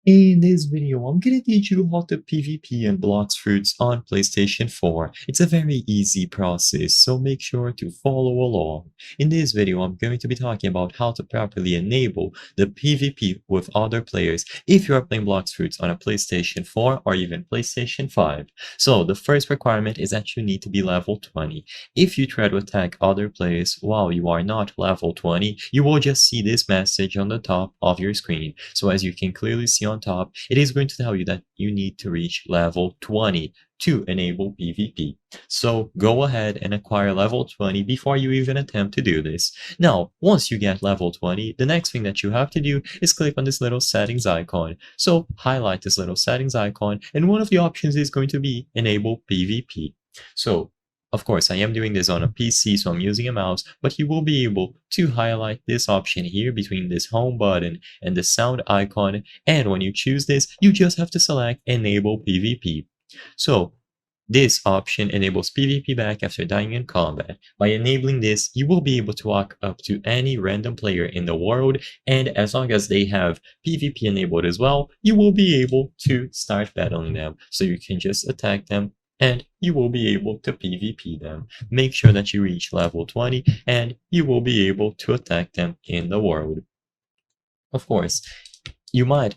In this video, I'm gonna teach you how to PvP and Blox fruits on PlayStation 4. It's a very easy process, so make sure to follow along. In this video, I'm going to be talking about how to properly enable the PvP with other players if you are playing Blox fruits on a PlayStation 4 or even PlayStation 5. So the first requirement is that you need to be level 20. If you try to attack other players while you are not level 20, you will just see this message on the top of your screen. So as you can clearly see on top, it is going to tell you that you need to reach level 20 to enable PvP. So go ahead and acquire level 20 before you even attempt to do this. Now, once you get level 20, the next thing that you have to do is click on this little settings icon. So highlight this little settings icon, and one of the options is going to be enable PvP. So of course, I am doing this on a PC, so I'm using a mouse, but you will be able to highlight this option here between this home button and the sound icon, and when you choose this, you just have to select Enable PvP. So this option enables PvP back after dying in combat. By enabling this, you will be able to walk up to any random player in the world, and as long as they have PvP enabled as well, you will be able to start battling them. So you can just attack them and you will be able to PvP them. Make sure that you reach level 20 and you will be able to attack them in the world. Of course, you might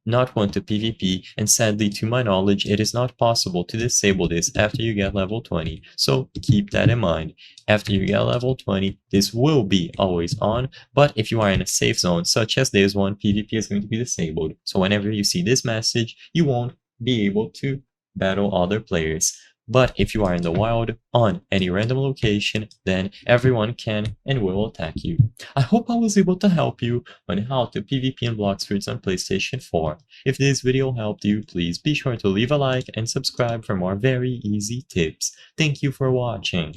not want to PvP, and sadly to my knowledge it is not possible to disable this after you get level 20, so keep that in mind. After you get level 20, this will be always on, but if you are in a safe zone such as this one, PvP is going to be disabled, so whenever you see this message, you won't be able to battle other players. But if you are in the wild, on any random location, then everyone can and will attack you. I hope I was able to help you on how to PvP and Blox fruits on PlayStation 4. If this video helped you, please be sure to leave a like and subscribe for more very easy tips. Thank you for watching.